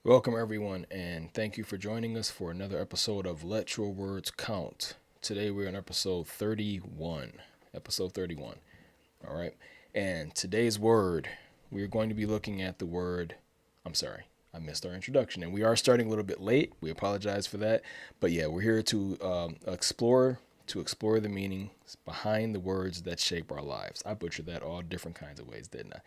Welcome, everyone, and thank you for joining us for another episode of Let Your Words Count. Today we're on episode 31. Episode 31. All right. And today's word, we're going to be looking at the word. I'm sorry, I missed our introduction, and we are starting a little bit late. We apologize for that. But yeah, we're here to explore the meanings behind the words that shape our lives. I butchered that all different kinds of ways, didn't I?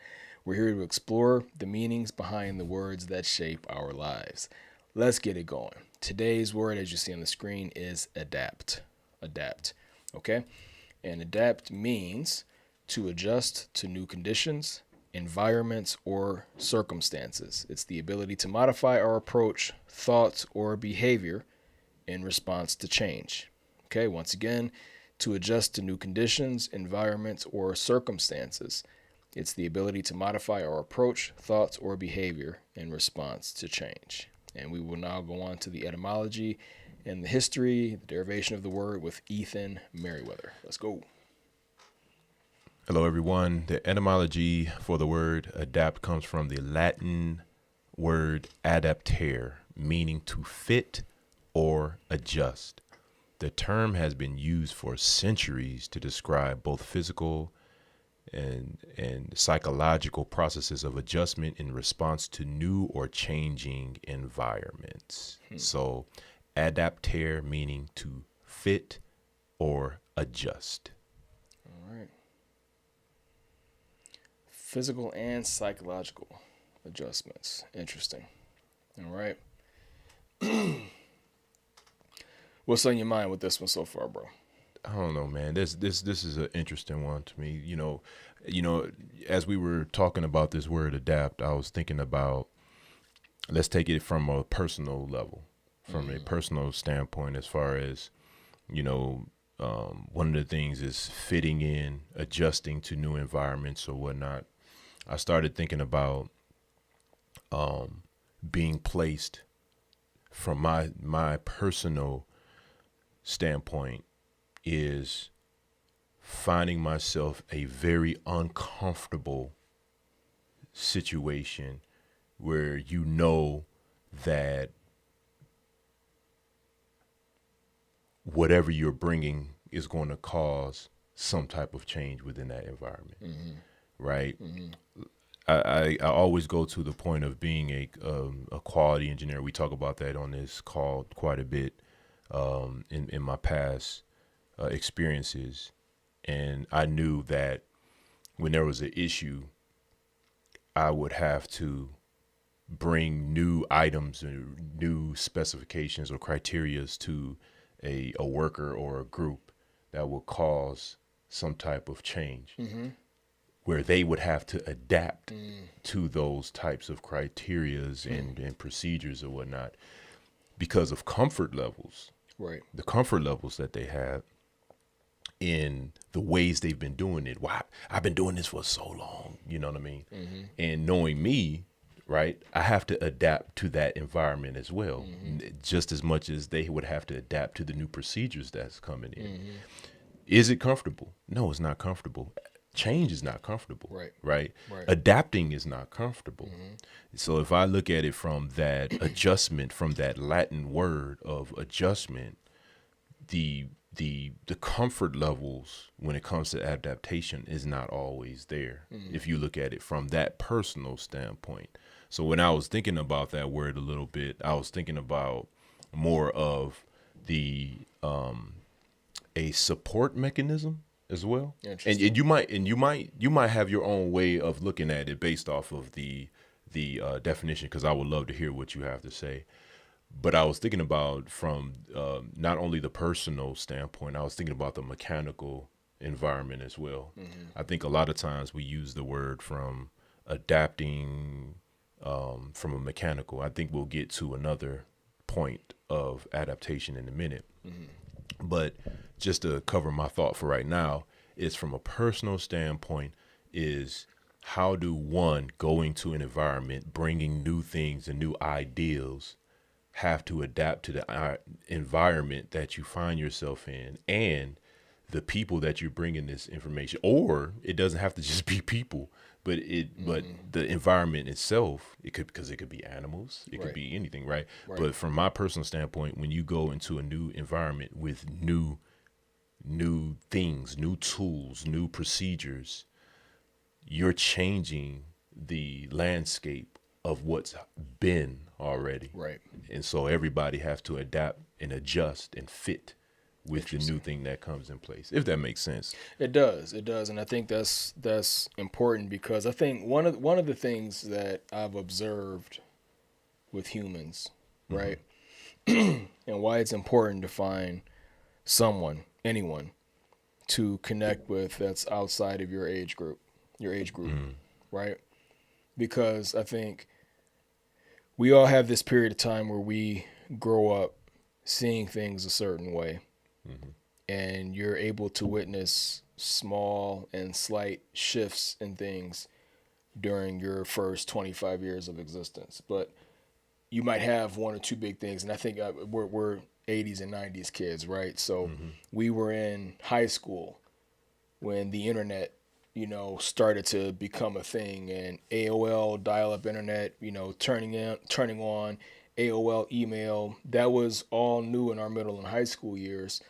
We're here to explore the meanings behind the words that shape our lives. Let's get it going. Today's word, as you see on the screen, is adapt. Adapt. Okay? And adapt means to adjust to new conditions, environments, or circumstances. It's the ability to modify our approach, thoughts, or behavior in response to change. Okay, once again, to adjust to new conditions, environments, or circumstances. It's the ability to modify our approach, thoughts, or behavior in response to change. And we will now go on to the etymology and the history, the derivation of the word with Ethan Merriweather. Let's go. Hello, everyone. The etymology for the word adapt comes from the Latin word adaptare, meaning to fit or adjust. The term has been used for centuries to describe both physical and psychological processes of adjustment in response to new or changing environments. So, adaptare meaning to fit or adjust. All right. Physical and psychological adjustments. Interesting. All right. What's on your mind with this one so far, bro? I don't know, man. This is an interesting one to me. As we were talking about this word adapt, I was thinking about, let's take it from a personal level, from a personal standpoint, as far as, one of the things is fitting in, adjusting to new environments or whatnot. I started thinking about being placed from my personal standpoint is finding myself a very uncomfortable situation where you know that whatever you're bringing is going to cause some type of change within that environment, right? I always go to the point of being a quality engineer. We talk about that on this call quite a bit in my past experiences, and I knew that when there was an issue, I would have to bring new items and new specifications or criterias to a worker or a group that would cause some type of change, where they would have to adapt to those types of criterias and procedures or whatnot because of comfort levels, Right. the comfort levels that they have in the ways they've been doing it. Why I've been doing this for so long, you know what I mean? And knowing me, right, I have to adapt to that environment as well, just as much as they would have to adapt to the new procedures that's coming in. Is it comfortable? No, it's not comfortable. Change is not comfortable, Right. right? Right. Adapting is not comfortable. So if I look at it from that adjustment, from that Latin word of adjustment, the comfort levels when it comes to adaptation is not always there, if you look at it from that personal standpoint. So when I was thinking about that word a little bit, I was thinking about more of the a support mechanism as well. And Interesting. you might have your own way of looking at it based off of the definition, because I would love to hear what you have to say. But I was thinking about from not only the personal standpoint, I was thinking about the mechanical environment as well. I think a lot of times we use the word from adapting from a mechanical. I think we'll get to another point of adaptation in a minute. But just to cover my thought for right now, is from a personal standpoint, is how do one going to an environment, bringing new things and new ideals, have to adapt to the environment that you find yourself in, and the people that you're bringing this information, or it doesn't have to just be people, but the environment itself, because it could be animals, it could be anything, right? But from my personal standpoint, when you go into a new environment with new things, new tools, new procedures, you're changing the landscape of what's been already. Right. And so everybody has to adapt and adjust and fit with the new thing that comes in place, if that makes sense. It does, and I think that's important, because I think one of the things that I've observed with humans, right, and why it's important to find anyone, to connect with that's outside of your age group, right? Because I think we all have this period of time where we grow up seeing things a certain way. And you're able to witness small and slight shifts in things during your first 25 years of existence. But you might have one or two big things. And I think we're 80s and 90s kids, right? So we were in high school when the internet, started to become a thing, and AOL, dial-up internet, turning on AOL email, that was all new in our middle and high school years.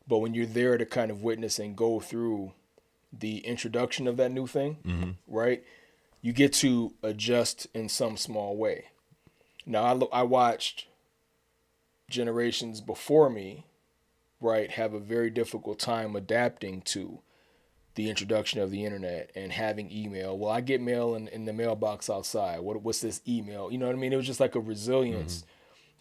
But when you're there to kind of witness and go through the introduction of that new thing, right, you get to adjust in some small way. Now, I watched generations before me, right, have a very difficult time adapting to the introduction of the internet and having email. Well, I get mail in the mailbox outside. What's this email? You know what I mean? It was just like a resilience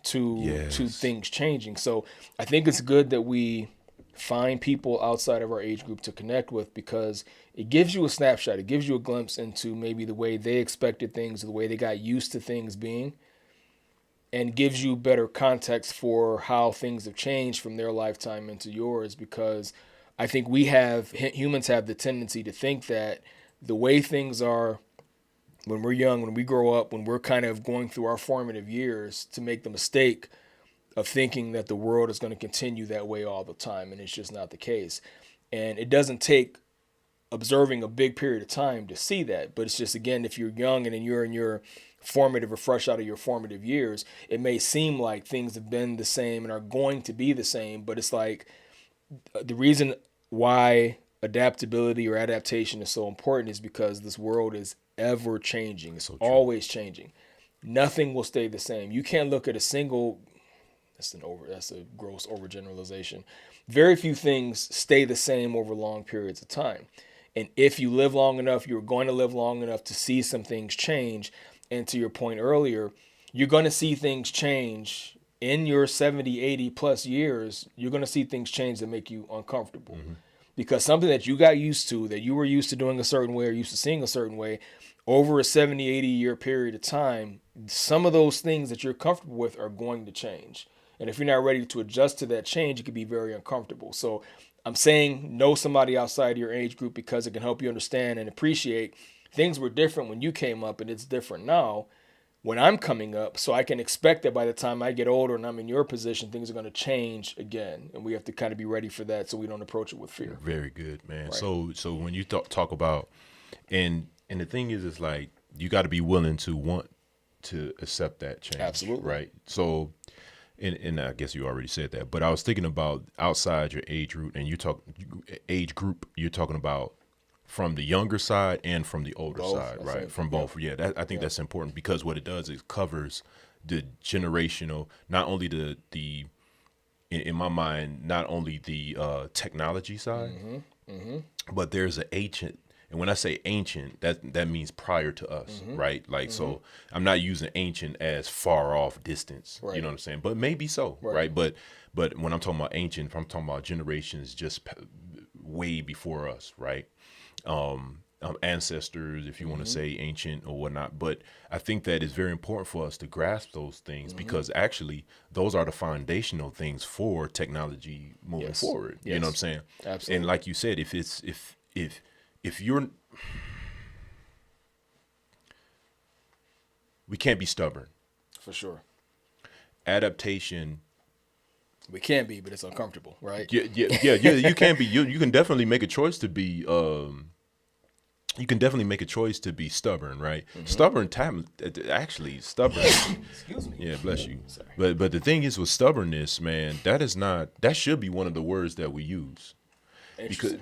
to things changing. So I think it's good that we find people outside of our age group to connect with, because it gives you a snapshot. It gives you a glimpse into maybe the way they expected things, or the way they got used to things being, and gives you better context for how things have changed from their lifetime into yours. Because I think humans have the tendency to think that the way things are when we're young, when we grow up, when we're kind of going through our formative years, to make the mistake of thinking that the world is going to continue that way all the time, and it's just not the case. And it doesn't take observing a big period of time to see that, but it's just, again, if you're young and then you're in your formative or fresh out of your formative years, it may seem like things have been the same and are going to be the same, but it's like the reason why adaptability or adaptation is so important is because this world is ever changing. It's always changing. Nothing will stay the same. You can't look at a single, that's a gross overgeneralization. Very few things stay the same over long periods of time. And if you live long enough, you're going to live long enough to see some things change. And to your point earlier, you're going to see things change in your 70, 80 plus years. You're going to see things change that make you uncomfortable. Because something that you got used to, that you were used to doing a certain way or used to seeing a certain way, over a 70, 80 year period of time, some of those things that you're comfortable with are going to change. And if you're not ready to adjust to that change, it can be very uncomfortable. So I'm saying know somebody outside your age group, because it can help you understand and appreciate things were different when you came up, and it's different now when I'm coming up. So I can expect that by the time I get older and I'm in your position, things are going to change again. And we have to kind of be ready for that, so we don't approach it with fear. Very good, man. Right. So when you talk about, and the thing is, it's like you got to be willing to want to accept that change. Absolutely. Right. So, and I guess you already said that, but I was thinking about outside your age group, and you're talking about from the younger side and from the older side, right? From both. Yeah, I think that's important, because what it does is covers the generational, not only the in my mind, not only the technology side, but there's an ancient. And when I say ancient, that means prior to us, right? Like, so I'm not using ancient as far off distance, you know what I'm saying? But maybe so, right? But when I'm talking about ancient, if I'm talking about generations just way before us, right? Ancestors, if you want to say ancient or whatnot. But I think that it's very important for us to grasp those things, because actually those are the foundational things for technology moving forward. You know what I'm saying? Absolutely. And like you said, if you're, we can't be stubborn. For sure. Adaptation We can be, but it's uncomfortable, right? Yeah. You can be. You can definitely make a choice to be. You can definitely make a choice to be stubborn, right? Actually, stubborn. Excuse me. Yeah, bless you. Sorry. But the thing is with stubbornness, man, that should be one of the words that we use.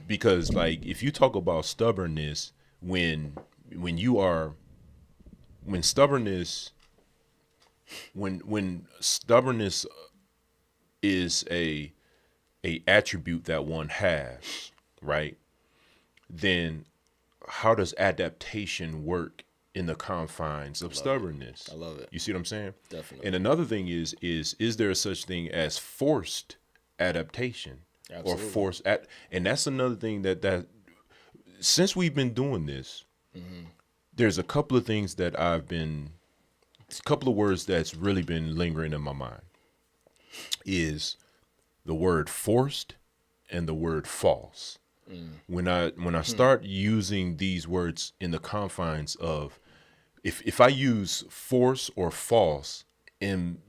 Because like if you talk about stubbornness when stubbornness when stubbornness is a attribute that one has, right? Then how does adaptation work in the confines of stubbornness? I love it. You see what I'm saying? Definitely. And another thing is there such thing as forced adaptation? Absolutely. Or forced and that's another thing that since we've been doing this, there's a couple of things that a couple of words that's really been lingering in my mind is the word forced and the word false. When I start using these words in the confines of if I use force or false and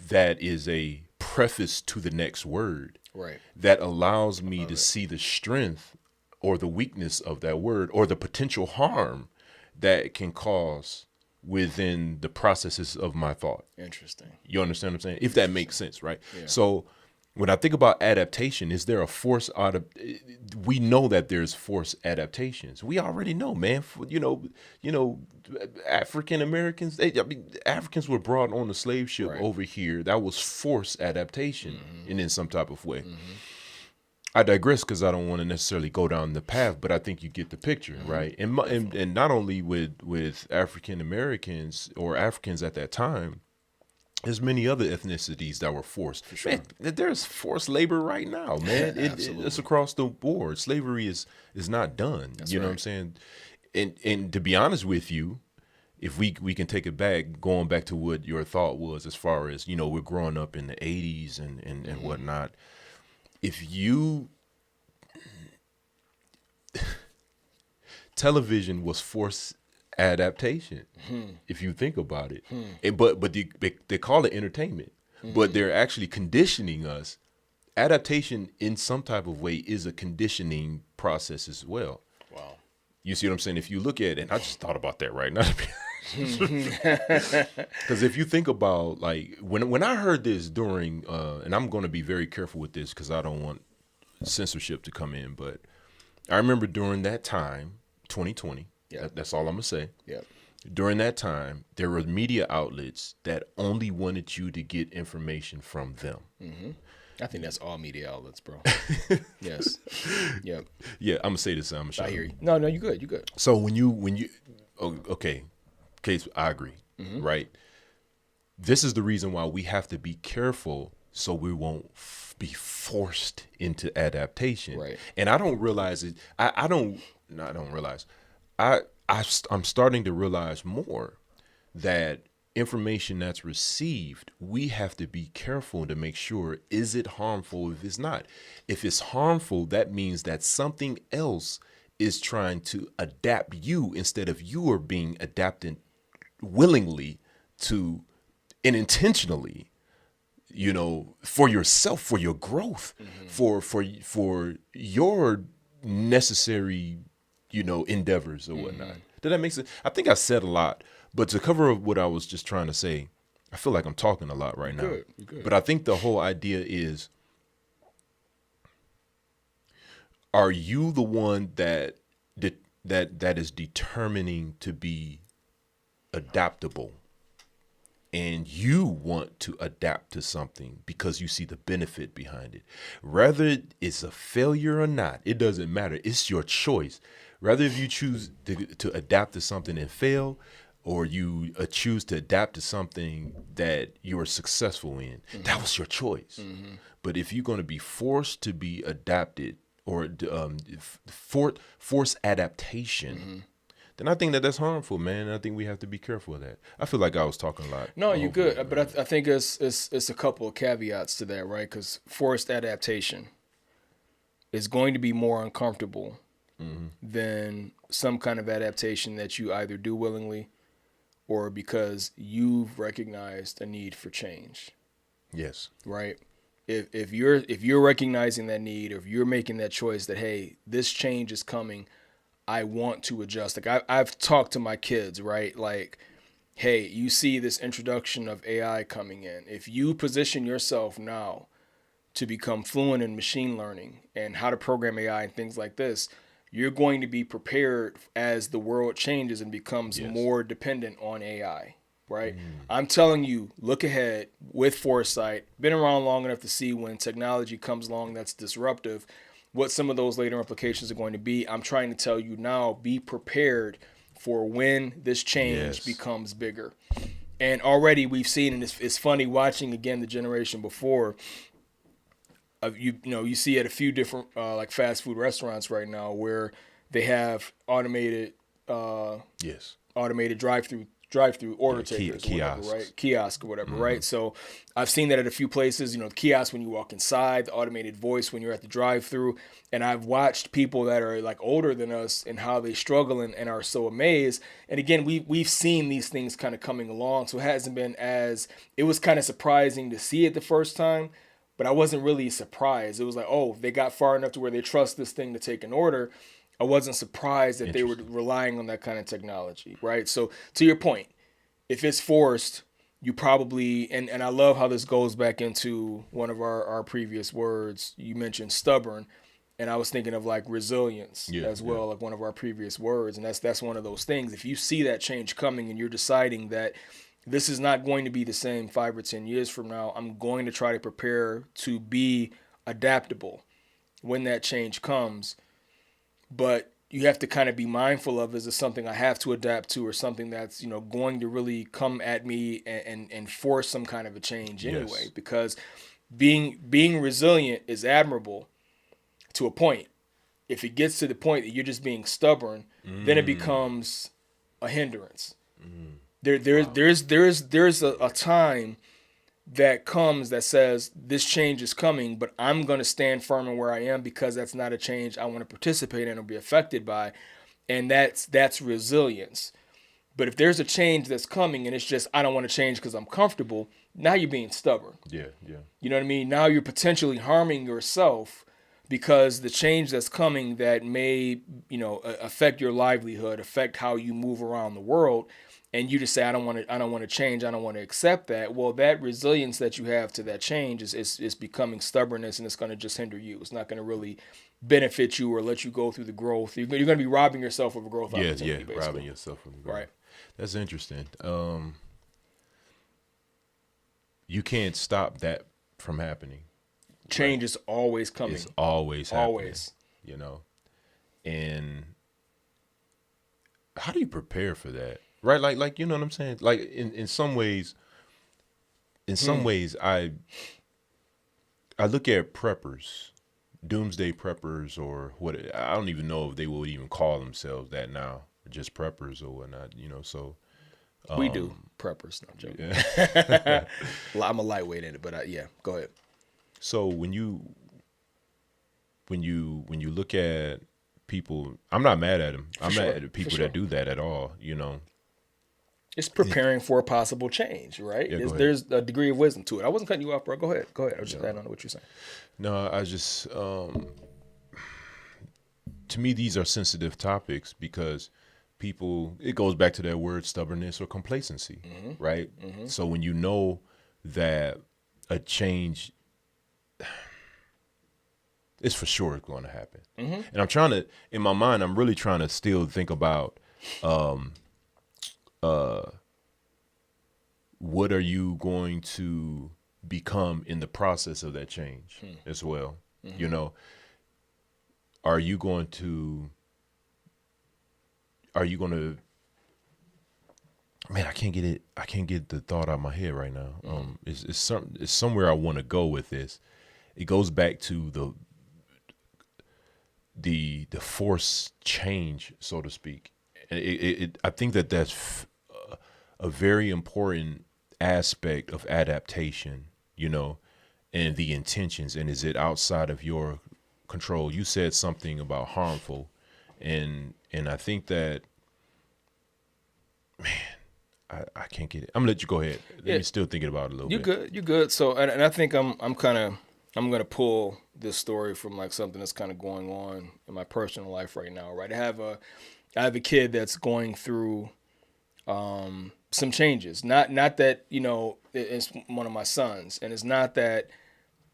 that is a preface to the next word, Right. that allows me to see the strength or the weakness of that word or the potential harm that it can cause within the processes of my thought. Interesting. You understand what I'm saying? If that makes sense, right? Yeah. So when I think about adaptation, is there a force we know that there's forced adaptations. We already know, man. African Americans, Africans were brought on the slave ship over here. That was forced adaptation and in some type of way. I digress because I don't want to necessarily go down the path, but I think you get the picture, right? And not only with African Americans or Africans at that time, there's many other ethnicities that were forced. For sure. Man, there's forced labor right now, man. It's across the board. Slavery is not done. That's know what I'm saying? And to be honest with you, if we can take it back, going back to what your thought was as far as, we're growing up in the 80s and whatnot. If you television was forced adaptation, if you think about it. But they call it entertainment, but they're actually conditioning us. Adaptation in some type of way is a conditioning process as well. Wow. You see what I'm saying? If you look at it, and I just thought about that right now. Because if you think about, like, when I heard this during, and I'm going to be very careful with this because I don't want censorship to come in, but I remember during that time, 2020, that's all I'm going to say. Yep. During that time, there were media outlets that only wanted you to get information from them. I think that's all media outlets, bro. Yes. Yep. Yeah, I'm going to say this. I'm I hear you. No, you good. You good. So when you okay, Case, I agree, right? This is the reason why we have to be careful so we won't be forced into adaptation. Right. And I don't realize it. I don't realize. I'm starting to realize more that information that's received, we have to be careful to make sure, is it harmful? If it's not, if it's harmful, that means that something else is trying to adapt you instead of you are being adapted willingly to and intentionally, for yourself, for your growth, for your necessary, endeavors or whatnot. Did that make sense? I think I said a lot, but to cover up what I was just trying to say, I feel like I'm talking a lot right now. You're good. But I think the whole idea is, are you the one that is determining to be adaptable, and you want to adapt to something because you see the benefit behind it? Whether it's a failure or not, it doesn't matter. It's your choice. Rather if you choose to adapt to something and fail, or you choose to adapt to something that you are successful in, that was your choice. But if you're going to be forced to be adapted or force adaptation, then I think that's harmful, man. I think we have to be careful of that. I feel like I was talking a lot. No, you're good. But I think it's a couple of caveats to that, right? Because forced adaptation is going to be more uncomfortable than some kind of adaptation that you either do willingly or because you've recognized a need for change. Yes. Right? If you're recognizing that need, or if you're making that choice that, hey, this change is coming, I want to adjust. Like I've talked to my kids, right? Like, hey, you see this introduction of AI coming in. If you position yourself now to become fluent in machine learning and how to program AI and things like this, you're going to be prepared as the world changes and becomes more dependent on AI, right? I'm telling you, look ahead with foresight. Been around long enough to see when technology comes along that's disruptive, what some of those later implications are going to be. I'm trying to tell you now, be prepared for when this change becomes bigger. And already we've seen, and it's funny watching again the generation before. You see at a few different like fast food restaurants right now where they have automated automated drive-through order takers, or whatever, right? Kiosk or whatever, right? So I've seen that at a few places. The kiosk when you walk inside, the automated voice when you're at the drive-through, and I've watched people that are like older than us and how they struggle and are so amazed. And again, we've seen these things kind of coming along, so it hasn't been as, it was kind of surprising to see it the first time. But I wasn't really surprised. It was like, oh, they got far enough to where they trust this thing to take an order. I wasn't surprised that they were relying on that kind of technology, right? So to your point, if it's forced, you probably, and I love how this goes back into one of our previous words. You mentioned stubborn, and I was thinking of like resilience as well, like one of our previous words. And that's one of those things. If you see that change coming and you're deciding that this is not going to be the same 5 or 10 years from now, I'm going to try to prepare to be adaptable when that change comes. But you have to kind of be mindful of, is this something I have to adapt to, or something that's, going to really come at me and force some kind of a change anyway? Because being resilient is admirable to a point. If it gets to the point that you're just being stubborn, then it becomes a hindrance. There's a time that comes that says this change is coming, but I'm going to stand firm in where I am because that's not a change I want to participate in or be affected by, and that's resilience. But if there's a change that's coming and it's just I don't want to change because I'm comfortable, now you're being stubborn. Yeah. You know what I mean? Now you're potentially harming yourself because the change that's coming that may affect your livelihood, affect how you move around the world. And you just say, I don't want to change. I don't want to accept that. Well, that resilience that you have to that change is becoming stubbornness, and it's going to just hinder you. It's not going to really benefit you or let you go through the growth. You're going to be robbing yourself of a growth opportunity. Yeah, robbing yourself of a growth. Right. That's interesting. You can't stop that from happening. Change is always coming. It's always happening. Always. And how do you prepare for that? Right, like you know what I'm saying. Like in some ways, I look at preppers, doomsday preppers, or what. I don't even know if they would even call themselves that now, just preppers or whatnot. So we do preppers. No, I'm joking. Yeah. I'm a lightweight in it, but yeah, go ahead. So when you look at people, I'm not mad at them. I'm mad at people that do that at all. It's preparing for a possible change, right? Yeah, there's a degree of wisdom to it. I wasn't cutting you off, bro. Go ahead. I was just adding on to what you're saying. No, I just, to me, these are sensitive topics because people, it goes back to that word stubbornness or complacency, right? Mm-hmm. So when you know that a change, it's for sure going to happen. Mm-hmm. And I'm trying to, in my mind, I'm really trying to still think about, what are you going to become in the process of that change as well? Mm-hmm. Are you going to, man, I can't get the thought out of my head right now. It's somewhere I want to go with this. It goes back to the forced change, so to speak. And I think that's a very important aspect of adaptation, and the intentions. And is it outside of your control? You said something about harmful, and I think that, man, I can't get it. I'm gonna let you go ahead. Let me still thinking about it a little bit. You're good. So, and I think I'm kind of I'm going to pull this story from like something that's kind of going on in my personal life right now, right? I have a kid that's going through some changes. Not that, it's one of my sons, and it's not that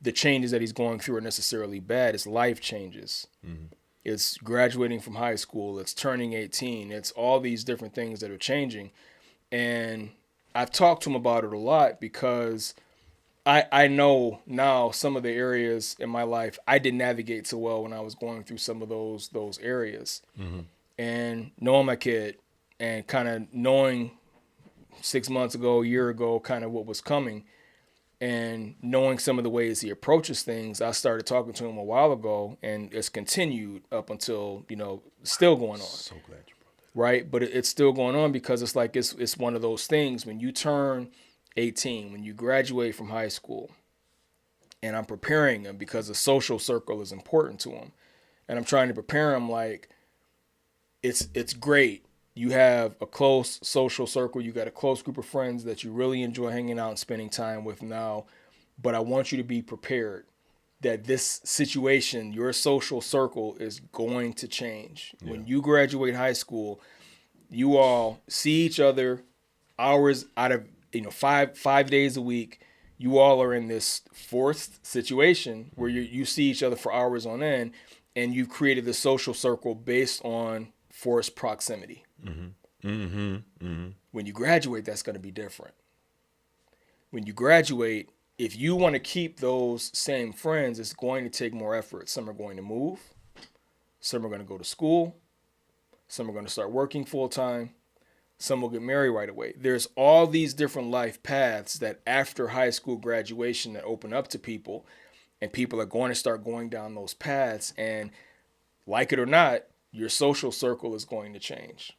the changes that he's going through are necessarily bad. It's life changes. Mm-hmm. It's graduating from high school. It's turning 18. It's all these different things that are changing. And I've talked to him about it a lot because I know now some of the areas in my life I didn't navigate so well when I was going through some of those areas. Mm-hmm. And knowing my kid and kind of knowing 6 months ago, a year ago, kind of what was coming, and knowing some of the ways he approaches things, I started talking to him a while ago, and it's continued up until, still going on. So glad you brought that. Right? But it's still going on because it's like it's one of those things when you turn 18, when you graduate from high school, and I'm preparing him because the social circle is important to him. And I'm trying to prepare him like it's great. You have a close social circle. You got a close group of friends that you really enjoy hanging out and spending time with now. But I want you to be prepared that this situation, your social circle, is going to change. Yeah. When you graduate high school, you all see each other hours out of, 5 days a week. You all are in this forced situation where you see each other for hours on end, and you've created the social circle based on forced proximity. Mm-hmm. Mm-hmm. Mm-hmm. When you graduate, that's going to be different. When you graduate, if you want to keep those same friends, it's going to take more effort. Some are going to move. Some are going to go to school. Some are going to start working full time. Some will get married right away. There's all these different life paths that after high school graduation that open up to people, and people are going to start going down those paths. And like it or not, your social circle is going to change.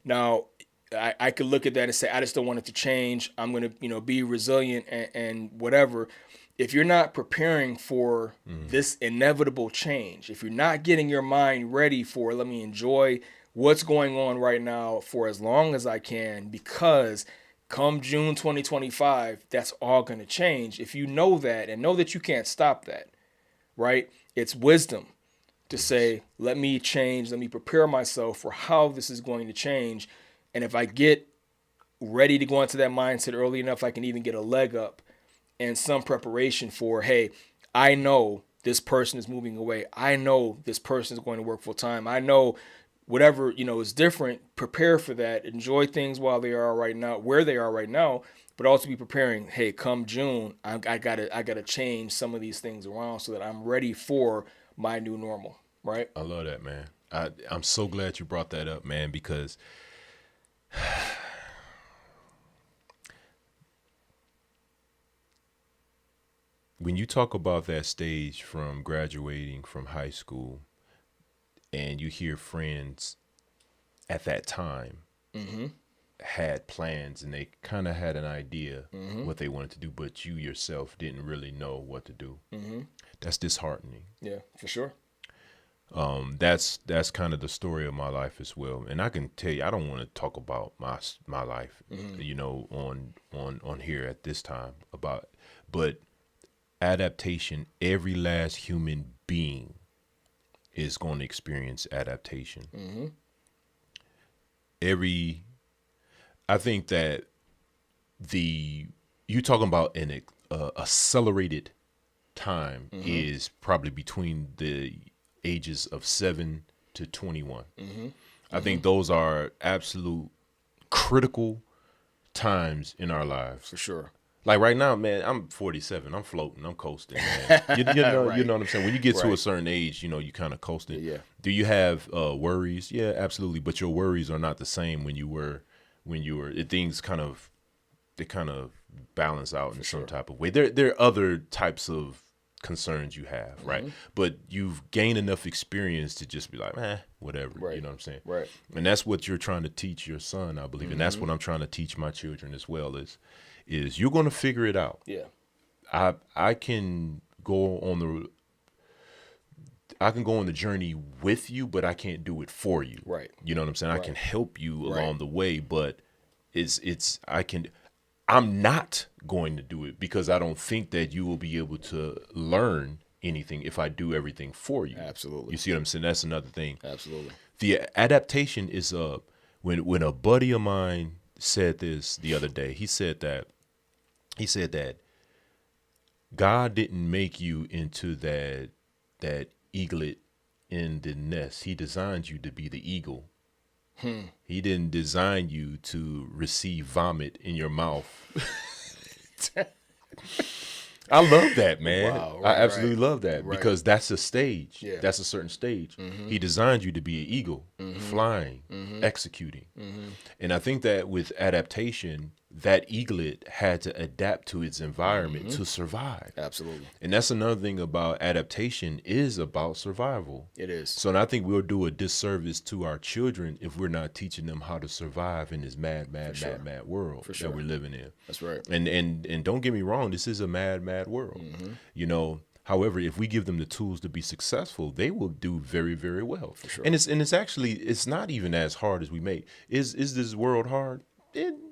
Now, I could look at that and say, I just don't want it to change. I'm going to, be resilient and whatever. If you're not preparing for this inevitable change, if you're not getting your mind ready for, let me enjoy what's going on right now for as long as I can, because come June 2025, that's all going to change. If you know that and know that you can't stop that, right? It's wisdom to say, let me change, let me prepare myself for how this is going to change. And if I get ready to go into that mindset early enough, I can even get a leg up and some preparation for, hey, I know this person is moving away. I know this person is going to work full time. I know whatever, is different. Prepare for that. Enjoy things while they are right now, where they are right now, but also be preparing, hey, come June, I gotta change some of these things around so that I'm ready for my new normal, right? I love that, man. I'm so glad you brought that up, man, because when you talk about that stage from graduating from high school and you hear friends at that time had plans and they kind of had an idea what they wanted to do, but you yourself didn't really know what to do. That's disheartening. Yeah, for sure. That's kind of the story of my life as well. And I can tell you, I don't want to talk about my life, on here at this time but adaptation, every last human being is going to experience adaptation. I think that you talking about an accelerated time is probably between the ages of 7 to 21. I think those are absolute critical times in our lives. For sure. Like right now, man, I'm 47. I'm floating. I'm coasting, man. You know, Right. You know what I'm saying? When you get to Right. a certain age, you kind of coasting. Yeah. Do you have worries? Yeah, absolutely. But your worries are not the same when you were things kind of balance out in some type of way. There are other types of concerns you have, right? But you've gained enough experience to just be like, whatever. Right. You know what I'm saying? Right. And that's what you're trying to teach your son, I believe. And that's what I'm trying to teach my children as well is you're going to figure it out. Yeah. I can go on the journey with you, but I can't do it for you. Right. You know what I'm saying? Right. I can help you along the way, but I'm not going to do it because I don't think that you will be able to learn anything if I do everything for you. Absolutely. You see what I'm saying? That's another thing. Absolutely. The adaptation is when a buddy of mine said this the other day, he said that God didn't make you into that eaglet in the nest. He designed you to be the eagle. He didn't design you to receive vomit in your mouth. I love that, man. Wow, I absolutely love that because that's a stage. Yeah. That's a certain stage. He designed you to be an eagle, flying, executing. And I think that with adaptation, that eaglet had to adapt to its environment to survive. Absolutely. And that's another thing about adaptation is about survival. It is. So and I think we'll do a disservice to our children if we're not teaching them how to survive in this mad world that we're living in. That's right. And don't get me wrong, this is a mad world. You know, however, if we give them the tools to be successful, they will do very, very well. For sure. And it's actually it's not even as hard as we make. Is this world hard?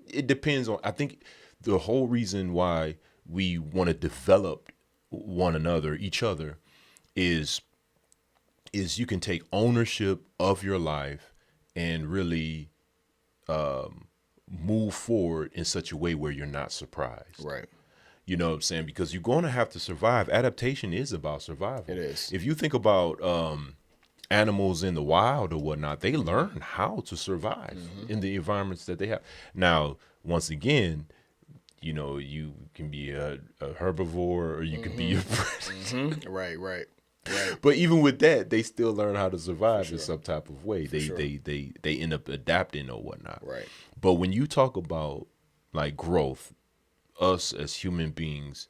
It depends on, I think the whole reason why we want to develop one another, each other, is you can take ownership of your life and really move forward in such a way where you're not surprised. Right. You know what I'm saying? Because you're going to have to survive. Adaptation is about survival. It is. If you think about animals in the wild or whatnot, they learn how to survive in the environments that they have. Now, once again, you know, you can be a herbivore or you can be a predator. Right. But even with that, they still learn how to survive in some type of way. They end up adapting or whatnot. Right. But when you talk about like growth, us as human beings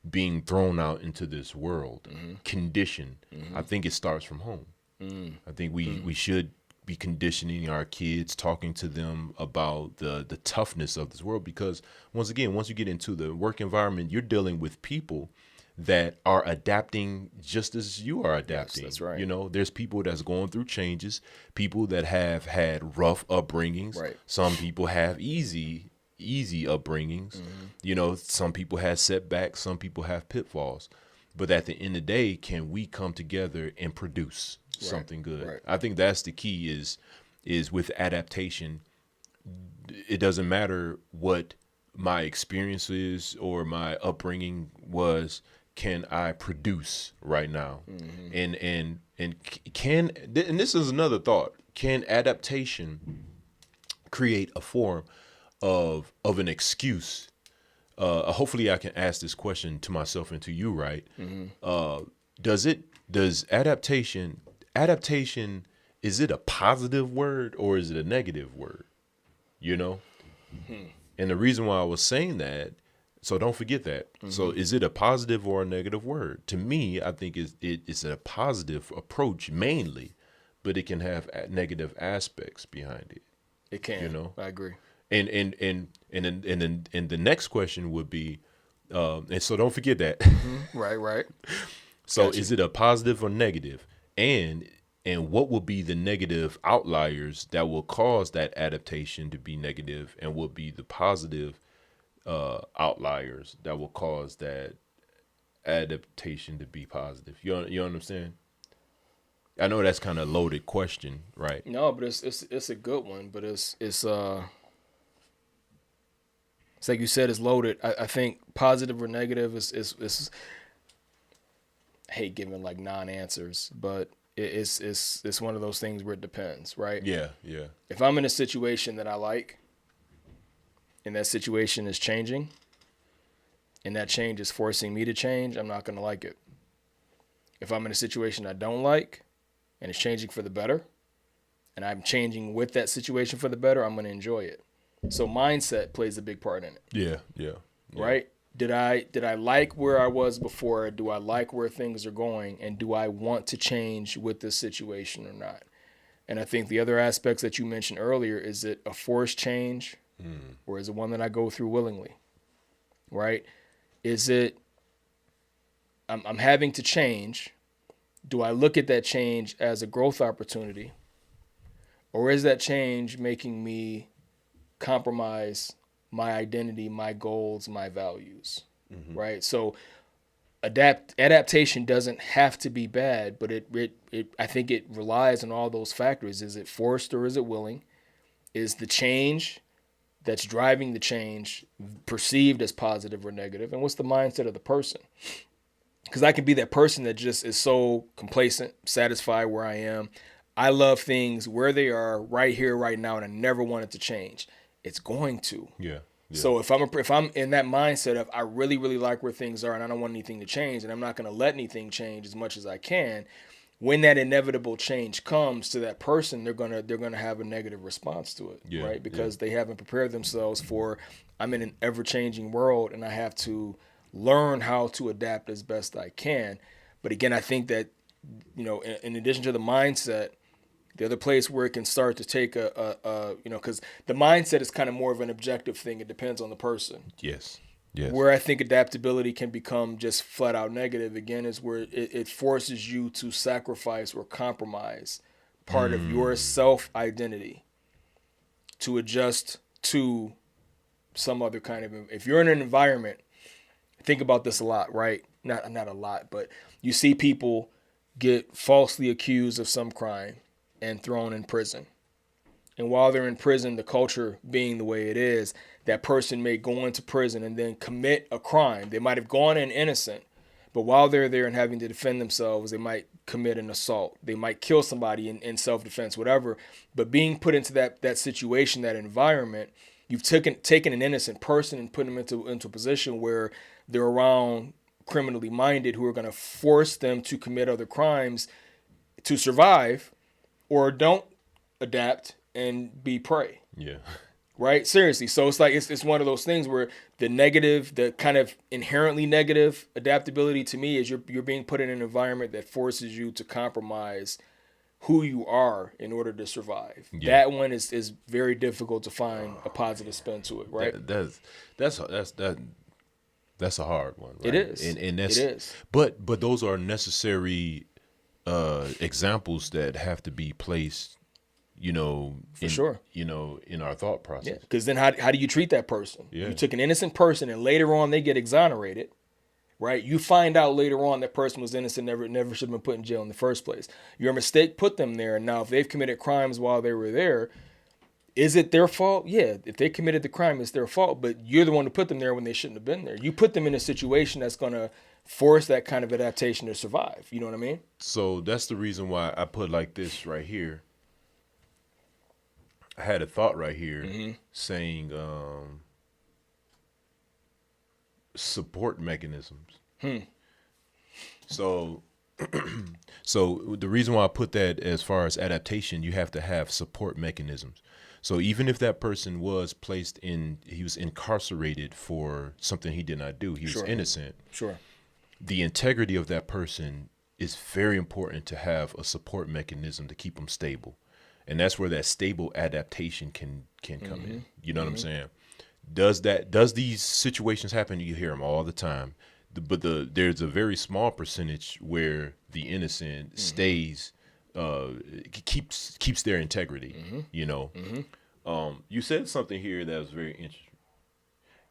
being thrown out into this world, conditioned, I think it starts from home. I think we should be conditioning our kids, talking to them about the toughness of this world, because once you get into the work environment, you're dealing with people that are adapting just as you are adapting. Yes, that's right. You know, there's people that's going through changes, people that have had rough upbringings. Right. Some people have easy upbringings. You know, some people have setbacks, some people have pitfalls. But at the end of the day, can we come together and produce something good? Right. I think that's the key is with adaptation. It doesn't matter what my experience is or my upbringing was. Can I produce right now? And this is another thought. Can adaptation create a form of an excuse? Hopefully I can ask this question to myself and to you, right? Does adaptation, is it a positive word or is it a negative word? You know? And the reason why I was saying that, so don't forget that. So is it a positive or a negative word? To me, I think it's a positive approach mainly, but it can have negative aspects behind it. It can. You know? I agree. And the next question would be, and so don't forget that. Right. So is it a positive or negative? And what will be the negative outliers that will cause that adaptation to be negative, and will be the positive outliers that will cause that adaptation to be positive? You understand? I know that's kind of a loaded question, right? No, but it's a good one. But it's like you said, it's loaded. I think positive or negative is I hate giving like non-answers, but it's one of those things where it depends, right? Yeah. If I'm in a situation that I like, and that situation is changing, and that change is forcing me to change, I'm not going to like it. If I'm in a situation I don't like, and it's changing for the better, and I'm changing with that situation for the better, I'm going to enjoy it. So mindset plays a big part in it. Yeah. Right? Did I like where I was before? Do I like where things are going? And do I want to change with this situation or not? And I think the other aspects that you mentioned earlier, is it a forced change or is it one that I go through willingly? Right? Is it I'm having to change? Do I look at that change as a growth opportunity? Or is that change making me compromise my identity, my goals, my values, right? So adaptation doesn't have to be bad, but it I think it relies on all those factors. Is it forced or is it willing? Is the change that's driving the change perceived as positive or negative? And what's the mindset of the person? Because I can be that person that just is so complacent, satisfied where I am. I love things where they are right here, right now, and I never want it to change. It's going to. Yeah. So if I'm in that mindset of I really, really like where things are and I don't want anything to change and I'm not going to let anything change as much as I can, when that inevitable change comes to that person, they're gonna have a negative response to it, right? Because they haven't prepared themselves for, I'm in an ever-changing world and I have to learn how to adapt as best I can. But again, I think that, in addition to the mindset, the other place where it can start to take because the mindset is kind of more of an objective thing. It depends on the person. Yes. Where I think adaptability can become just flat out negative, again, is where it forces you to sacrifice or compromise part of your self-identity to adjust to some other kind of, if you're in an environment, think about this a lot, right? Not a lot, but you see people get falsely accused of some crime and thrown in prison. And while they're in prison, the culture being the way it is, that person may go into prison and then commit a crime. They might have gone in innocent, but while they're there and having to defend themselves, they might commit an assault. They might kill somebody in self-defense, whatever. But being put into that situation, that environment, you've taken an innocent person and put them into a position where they're around criminally minded who are going to force them to commit other crimes to survive, or don't adapt and be prey. Yeah. Right? Seriously. So it's like, it's one of those things where the kind of inherently negative adaptability to me is you're being put in an environment that forces you to compromise who you are in order to survive. Yeah. That one is very difficult to find a positive spin to it, right? That's a hard one, right? It is. And that's, it is. But those are necessary examples that have to be placed, For sure. in our thought process. Yeah. Because then how do you treat that person? Yeah. You took an innocent person and later on they get exonerated, right? You find out later on that person was innocent, never should have been put in jail in the first place. Your mistake put them there. And now if they've committed crimes while they were there, is it their fault? Yeah. If they committed the crime, it's their fault. But you're the one who put them there when they shouldn't have been there. You put them in a situation that's going to force that kind of adaptation to survive. You know what I mean? So that's the reason why I put like this right here. I had a thought right here saying support mechanisms. So the reason why I put that as far as adaptation, you have to have support mechanisms. So even if that person was he was incarcerated for something he did not do, he was innocent. Sure. The integrity of that person is very important to have a support mechanism to keep them stable. And that's where that stable adaptation can come in. You know what I'm saying? Does these situations happen? You hear them all the time. But there's a very small percentage where the innocent stays, keeps their integrity. You said something here that was very interesting,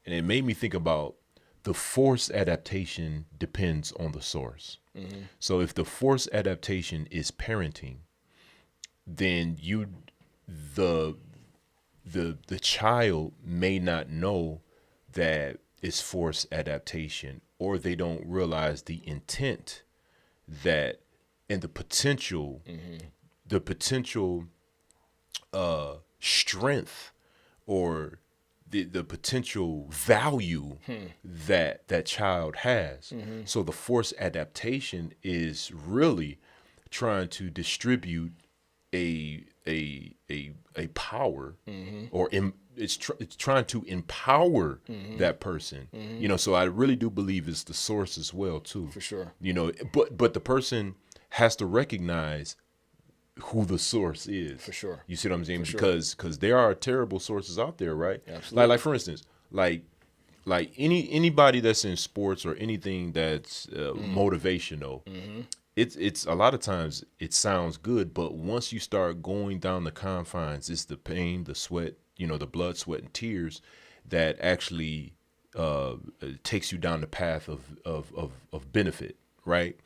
and it made me think about the forced adaptation depends on the source. So if the forced adaptation is parenting, then the child may not know that it's forced adaptation, or they don't realize the intent that and the potential strength or the potential value that child has. So the forced adaptation is really trying to distribute a power, or it's trying to empower that person. So I really do believe it's the source as well too. For sure. But the person has to recognize who the source is. For sure. You see what I'm saying? For Because there are terrible sources out there, right? Absolutely. Like for instance, like anybody that's in sports or anything that's motivational, it's a lot of times it sounds good, but once you start going down the confines, it's the pain, the sweat, the blood, sweat, and tears that actually takes you down the path of benefit, right?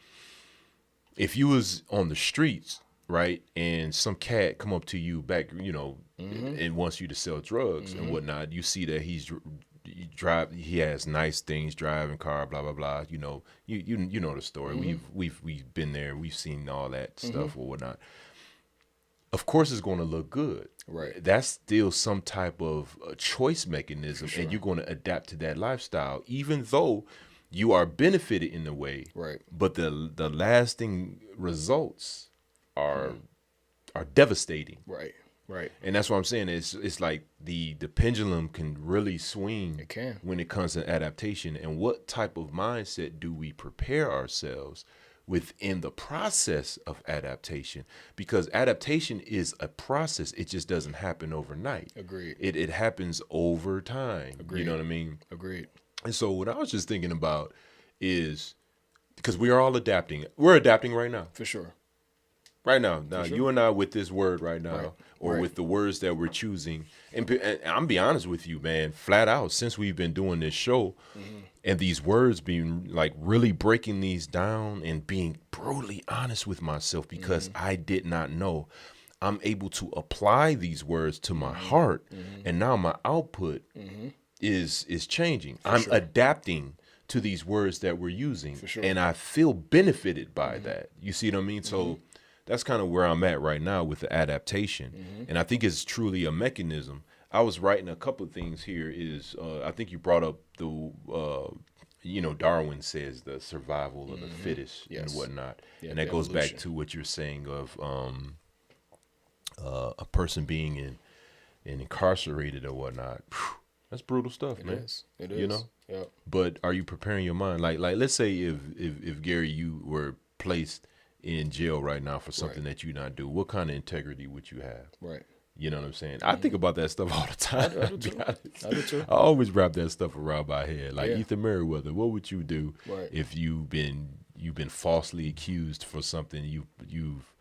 If you was on the streets, right, and some cat come up to you back, and wants you to sell drugs and whatnot, you see that he has nice things, driving car, blah blah blah. You know the story. We've been there. We've seen all that stuff or whatnot. Of course, it's going to look good. Right. That's still some type of choice mechanism, Sure. and you're going to adapt to that lifestyle, even though you are benefited in a way. Right. But the lasting results are devastating. Right. Right. And that's what I'm saying. It's like the pendulum can really swing. It can. When it comes to adaptation. And what type of mindset do we prepare ourselves within the process of adaptation? Because adaptation is a process. It just doesn't happen overnight. Agreed. It happens over time. Agreed. You know what I mean? Agreed. And so what I was just thinking about is, because we are all adapting. We're adapting right now. For sure. Right now. Now, sure. you and I with this word right now, Right. or Right. with the words that we're choosing. And I'm be honest with you, man, flat out, since we've been doing this show and these words being like really breaking these down and being brutally honest with myself, because I did not know, I'm able to apply these words to my heart. And now my output is changing. I'm sure. adapting to these words that we're using. For sure. And I feel benefited by that. You see what I mean? So that's kind of where I'm at right now with the adaptation. And I think it's truly a mechanism. I was writing a couple of things here is, I think you brought up the, Darwin says the survival of the fittest and whatnot. Yeah, and that goes evolution. back to what you're saying of a person being incarcerated or whatnot. Whew, that's brutal stuff, man. It is. You know? Yep. But are you preparing your mind? Like let's say if Gary, you were placed in jail right now for something that you not do, what kind of integrity would you have? Right. You know what I'm saying? I think about that stuff all the time. I do too. I do too. I always wrap that stuff around my head. Like Yeah. Ethan Merriweather, what would you do Right. if you've been falsely accused for something, you've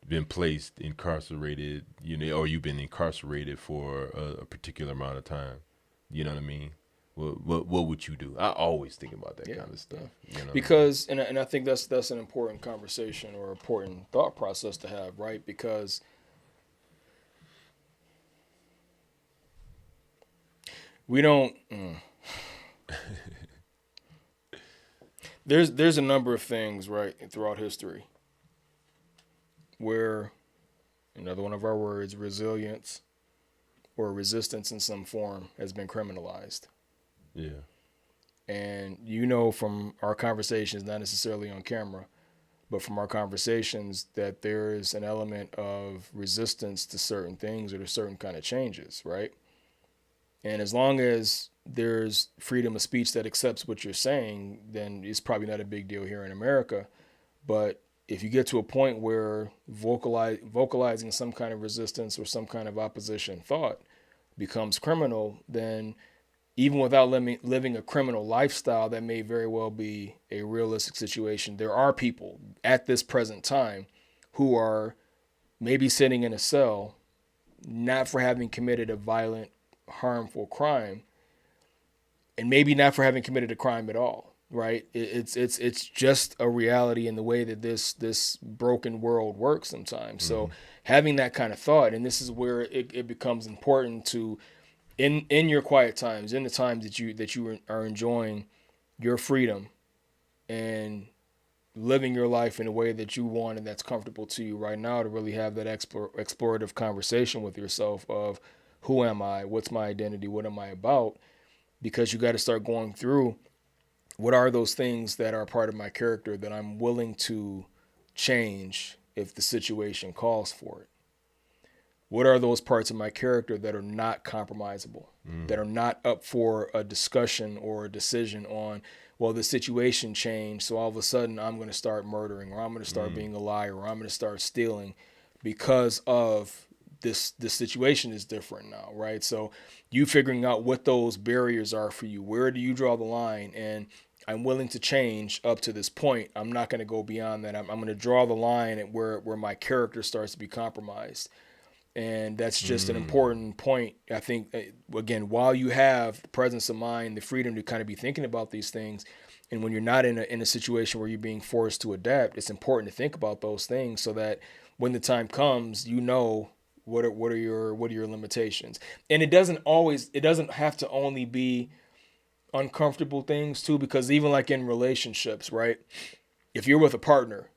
been placed incarcerated, or you've been incarcerated for a particular amount of time? You know what I mean? What would you do? I always think about that kind of stuff. You know? Because, and I think that's an important conversation or important thought process to have, right? Because we don't. There's a number of things, right, throughout history where, another one of our words, resilience or resistance in some form has been criminalized. Yeah. And from our conversations, not necessarily on camera, but from our conversations, that there is an element of resistance to certain things or to certain kind of changes, right? And as long as there's freedom of speech that accepts what you're saying, then it's probably not a big deal here in America. But if you get to a point where vocalizing some kind of resistance or some kind of opposition thought becomes criminal, then even without living a criminal lifestyle, that may very well be a realistic situation. There are people at this present time who are maybe sitting in a cell, not for having committed a violent, harmful crime, and maybe not for having committed a crime at all, right? It's just a reality in the way that this broken world works sometimes. So having that kind of thought, and this is where it becomes important to, in your quiet times, in the times that you are enjoying your freedom and living your life in a way that you want and that's comfortable to you right now, to really have that explorative conversation with yourself of, who am I? What's my identity? What am I about? Because you got to start going through, what are those things that are part of my character that I'm willing to change if the situation calls for it? What are those parts of my character that are not compromisable, that are not up for a discussion or a decision on, well, the situation changed, so all of a sudden I'm going to start murdering, or I'm going to start being a liar, or I'm going to start stealing because of this situation is different now, right? So you figuring out what those barriers are for you. Where do you draw the line? And I'm willing to change up to this point. I'm not going to go beyond that. I'm going to draw the line at where my character starts to be compromised. And that's just an important point. I think, again, while you have the presence of mind, the freedom to kind of be thinking about these things, and when you're not in a situation where you're being forced to adapt, it's important to think about those things so that when the time comes, you know what are your limitations. And it doesn't have to only be uncomfortable things too, because even like in relationships, right? If you're with a partner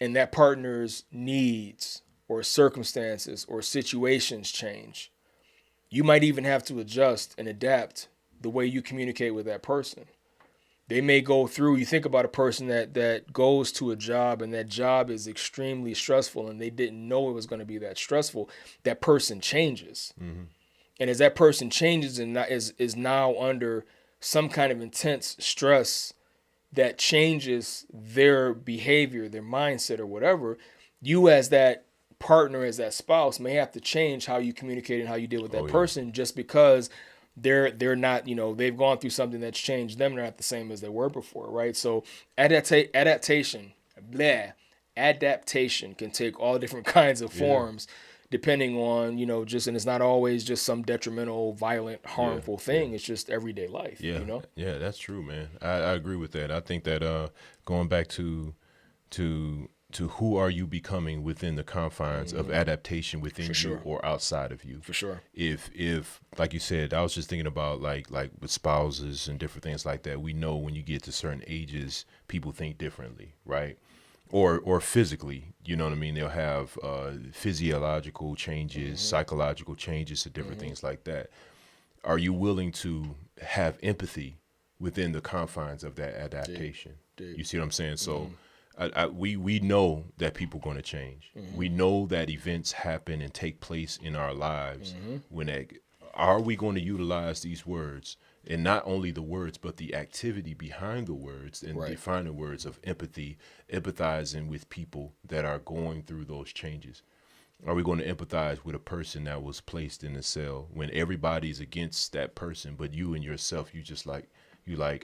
and that partner's needs or circumstances or situations change, you might even have to adjust and adapt the way you communicate with that person. They may go through, you think about a person that goes to a job and that job is extremely stressful and they didn't know it was going to be that stressful. That person changes. Mm-hmm. And as that person changes and is now under some kind of intense stress that changes their behavior, their mindset or whatever, you as that partner, as that spouse, may have to change how you communicate and how you deal with that person just because they're not, they've gone through something that's changed them. They're not the same as they were before, right? So adaptation can take all different kinds of forms depending on, and it's not always just some detrimental, violent, harmful thing. It's just everyday life, Yeah, that's true, man. I agree with that. I think that going back to who are you becoming within the confines of adaptation within you or outside of you. For sure. If like you said, I was just thinking about like with spouses and different things like that. We know when you get to certain ages, people think differently, right? Or physically, you know what I mean? They'll have physiological changes, psychological changes, and different things like that. Are you willing to have empathy within the confines of that adaptation? You see what I'm saying? So we know that people are going to change. We know that events happen and take place in our lives. Are we going to utilize these words? And not only the words, but the activity behind the words and define the words of empathy, empathizing with people that are going through those changes. Are we going to empathize with a person that was placed in a cell when everybody's against that person, but you and yourself,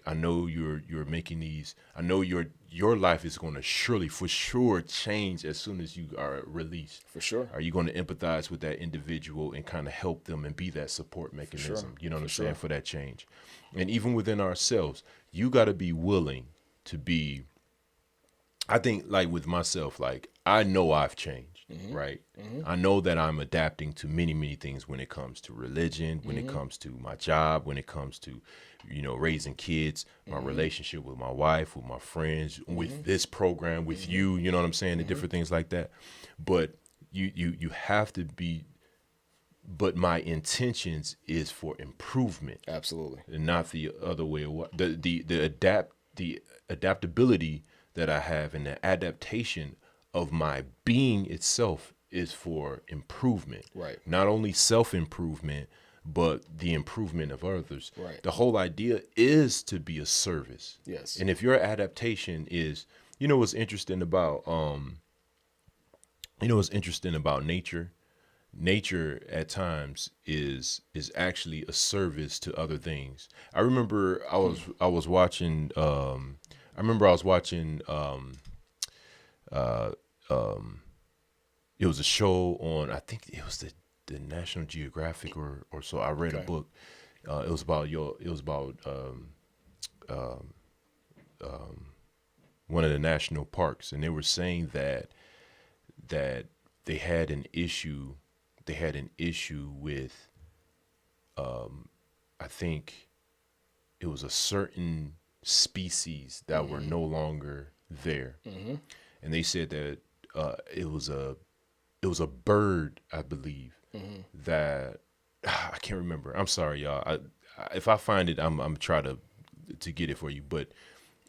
I know you're making these, I know your life is going to for sure change as soon as you are released. For sure. Are you going to empathize with that individual and kind of help them and be that support mechanism? You know what I'm saying? For that change. And even within ourselves, you got to be willing to be, I think like with myself, like I know I've changed. Right. I know that I'm adapting to many, many things when it comes to religion, when it comes to my job, when it comes to, raising kids, my relationship with my wife, with my friends, with this program, with you, you know what I'm saying? And different things like that. But you have to be, but my intentions is for improvement. Absolutely. And not the other way. The adaptability that I have and the adaptation of my being itself is for improvement. Right. Not only self-improvement, but the improvement of others. Right. The whole idea is to be a service. Yes. And if your adaptation is, what's interesting about nature? Nature at times is actually a service to other things. I remember I was watching it was a show on, I think it was the National Geographic or so. I read a book. It was about one of the national parks, and they were saying that they had an issue. They had an issue with, I think it was a certain species that were no longer there, and they said that it was a bird, I believe, that I can't remember. I'm sorry, y'all. If I find it, I'm trying to get it for you. But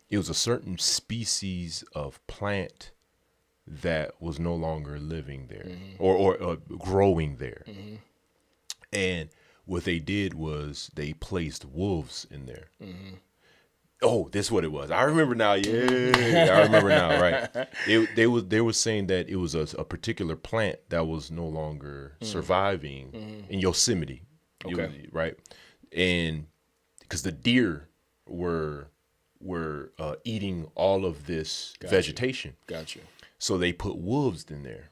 it was a certain species of plant that was no longer living there or growing there. And what they did was they placed wolves in there. Oh, that's what it was. I remember now. Yeah, I remember now. Right. They were saying that it was a particular plant that was no longer surviving in Yosemite. Okay. Right. And because the deer were eating all of this vegetation. Gotcha. So they put wolves in there.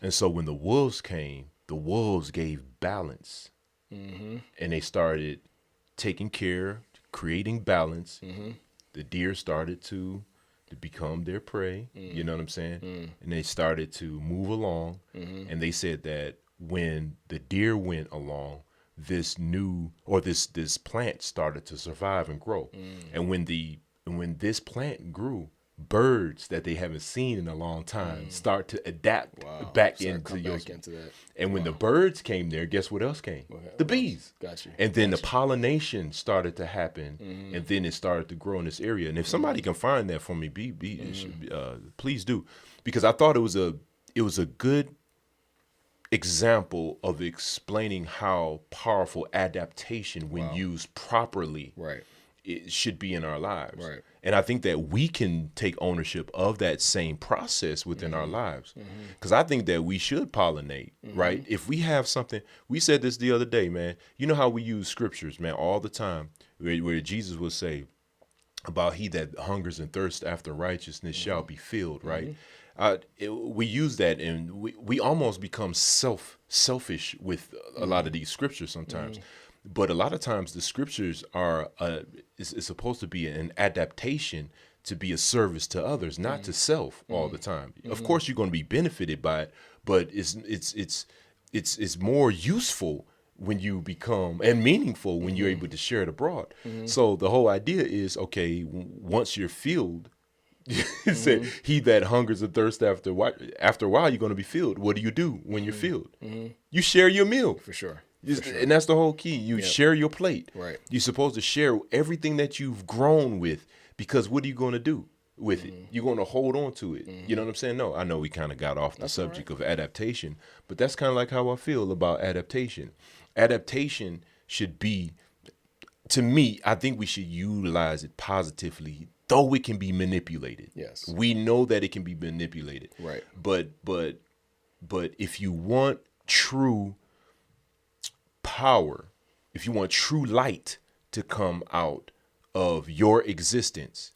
And so when the wolves came, the wolves gave balance, and they started taking care, creating balance. The deer started to become their prey. You know what I'm saying? And they started to move along. And they said that when the deer went along, this plant started to survive and grow. And when this plant grew, birds that they haven't seen in a long time start to adapt back into that. And when the birds came there, guess what else came? The bees. Gotcha. And then the pollination started to happen, and then it started to grow in this area. And if somebody can find that for me, please do, because I thought it was a good example of explaining how powerful adaptation, when used properly, it should be in our lives. Right. And I think that we can take ownership of that same process within our lives. Because I think that we should pollinate, right? If we have something, we said this the other day, man. You know how we use scriptures, man, all the time, where Jesus would say about he that hungers and thirsts after righteousness shall be filled, right? We use that, and we almost become selfish with a lot of these scriptures sometimes. But a lot of times the scriptures are is supposed to be an adaptation to be a service to others, not to self all the time. Of course, you're going to be benefited by it, but it's more useful when you become, and meaningful when you're able to share it abroad. So the whole idea is, okay, once you're filled, it said, he that hungers and thirsts after a while, you're going to be filled. What do you do when you're filled? You share your meal. For sure. And that's the whole key. You share your plate. Right. You're supposed to share everything that you've grown with, because what are you going to do with it? You're going to hold on to it. You know what I'm saying? No, I know we kind of got off the subject of adaptation, but that's kind of like how I feel about adaptation. Adaptation should be, to me, I think we should utilize it positively, though it can be manipulated. Yes. We know that it can be manipulated. Right. But if you want true power, if you want true light to come out of your existence,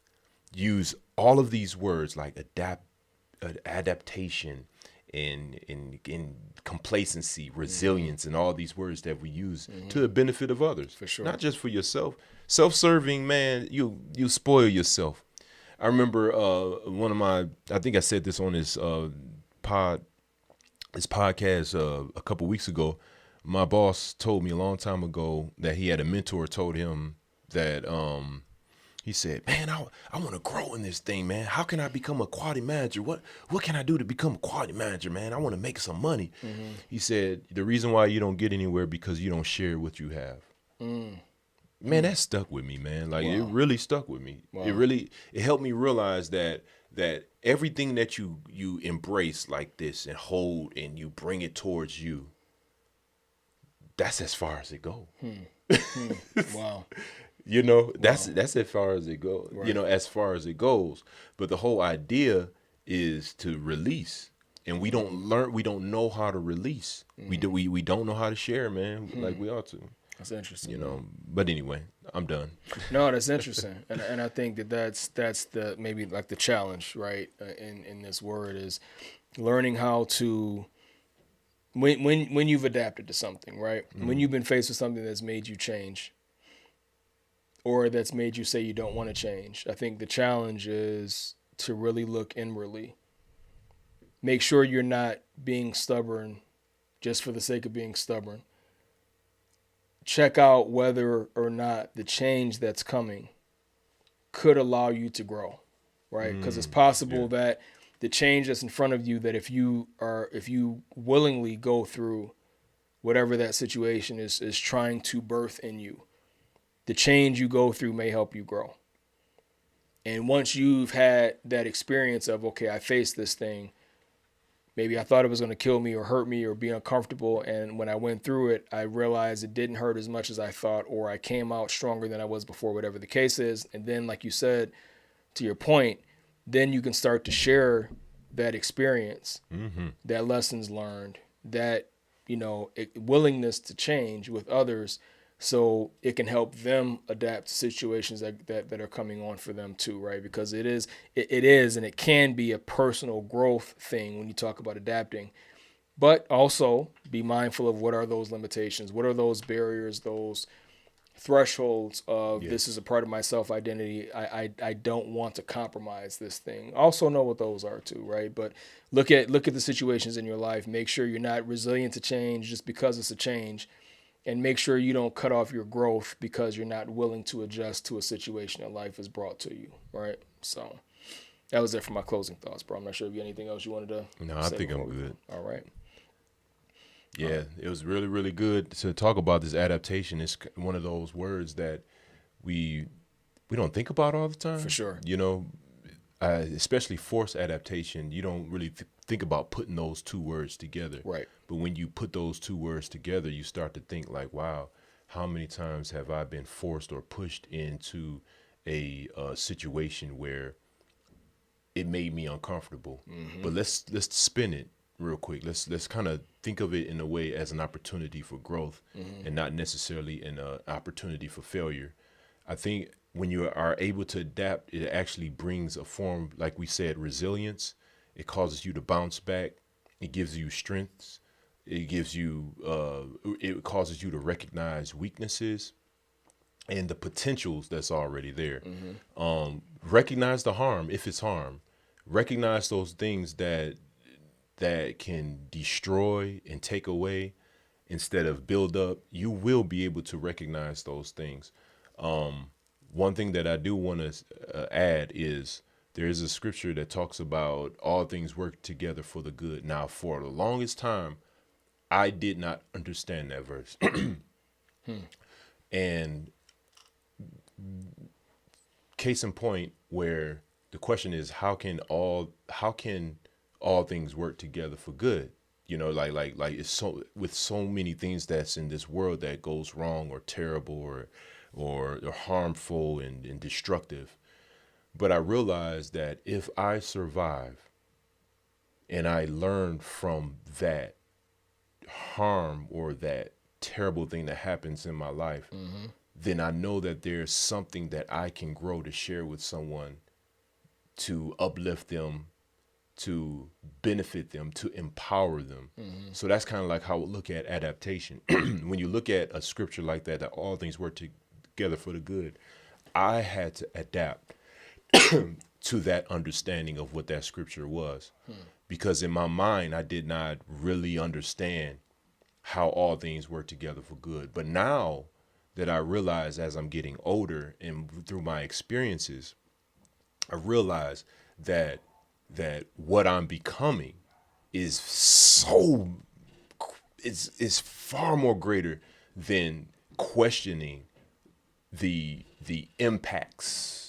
use all of these words like adaptation and complacency, resilience, and all these words that we use to the benefit of others. For sure. Not just for yourself. Self-serving, man, you spoil yourself. I remember I think I said this on this podcast a couple weeks ago. My boss told me a long time ago that he had a mentor told him that he said, man, I want to grow in this thing, man. How can I become a quality manager? What can I do to become a quality manager, man? I want to make some money. He said, the reason why you don't get anywhere because you don't share what you have. Man, that stuck with me, man. Like, it really stuck with me. Wow. It helped me realize that everything that you embrace like this and hold and you bring it towards you, that's as far as it goes. Wow. You know, that's as far as it goes. Right. You know, as far as it goes. But the whole idea is to release, and we don't know how to release. We don't know how to share, man, like we ought to. That's interesting. You know, but anyway, I'm done. No, that's interesting, and I think that's the maybe like the challenge, right? In this word is learning how to. When you've adapted to something, right? When you've been faced with something that's made you change, or that's made you say you don't want to change, I think the challenge is to really look inwardly. Make sure you're not being stubborn just for the sake of being stubborn. Check out whether or not the change that's coming could allow you to grow, right? Because it's possible that the change that's in front of you, that if you willingly go through whatever that situation is trying to birth in you, the change you go through may help you grow. And once you've had that experience of, okay, I faced this thing, maybe I thought it was going to kill me or hurt me or be uncomfortable, and when I went through it, I realized it didn't hurt as much as I thought, or I came out stronger than I was before, whatever the case is. And then, like you said, to your point, then you can start to share that experience, that lessons learned, that, willingness to change with others, so it can help them adapt to situations that are coming on for them too, right? Because it is and it can be a personal growth thing when you talk about adapting. But also Be mindful of what are those limitations, what are those barriers, those thresholds of this is a part of my self-identity. I don't want to compromise this thing. Also know what those are too, right? But look at the situations in your life. Make sure you're not resilient to change just because it's a change, and make sure you don't cut off your growth because you're not willing to adjust to a situation that life has brought to you, right? So that was it for my closing thoughts, bro. I'm not sure if you had anything else you wanted to No, I think I'm good. All right. Yeah, it was really, really good to talk about this adaptation. It's one of those words that we don't think about all the time. For sure. You know, especially forced adaptation, you don't really think about putting those two words together. Right. But when you put those two words together, you start to think like, wow, how many times have I been forced or pushed into a situation where it made me uncomfortable? But let's spin it real quick. Let's kind of think of it in a way as an opportunity for growth and not necessarily an opportunity for failure. I think when you are able to adapt, it actually brings a form, like we said, resilience. It causes you to bounce back. It gives you strengths. It gives you, it causes you to recognize weaknesses and the potentials that's already there. Recognize the harm, if it's harm. Recognize those things that can destroy and take away instead of build up. You will be able to recognize those things. One thing that I do want to add is there is a scripture that talks about all things work together for the good. Now, for the longest time, I did not understand that verse. And case in point, where the question is, how can all things work together for good? You know, like it's so, with so many things that's in this world that goes wrong or terrible or harmful and destructive. But I realized that if I survive and I learn from that harm or that terrible thing that happens in my life, then I know that there's something that I can grow to share with someone, to uplift them, to benefit them, to empower them. So that's kind of like how I look at adaptation. When you look at a scripture like that all things work together for the good, I had to adapt to that understanding of what that scripture was. Because in my mind, I did not really understand how all things work together for good. But now that I realize, as I'm getting older and through my experiences, I realize that what I'm becoming is far more greater than questioning the impacts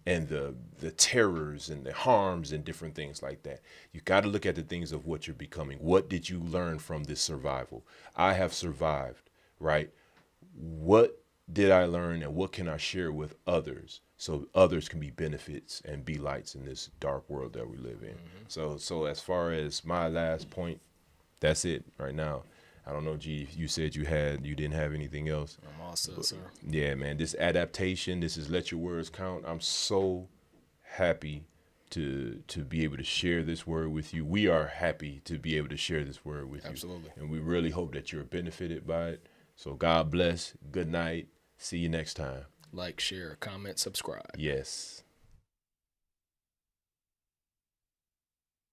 and the terrors and the harms and different things like that. You got to look at the things of what you're becoming. What did you learn from this survival? I have survived, right? What did I learn, and what can I share with others so others can be benefits and be lights in this dark world that we live in? So as far as my last point, that's it right now. I don't know, G, you said you didn't have anything else. I'm all set, sir. Yeah, man, this adaptation, this is Let Your Words Count. I'm so happy to be able to share this word with you. We are happy to be able to share this word with you. Absolutely. And we really hope that you're benefited by it. So God bless. Good night. See you next time. Like, share, comment, subscribe. Yes.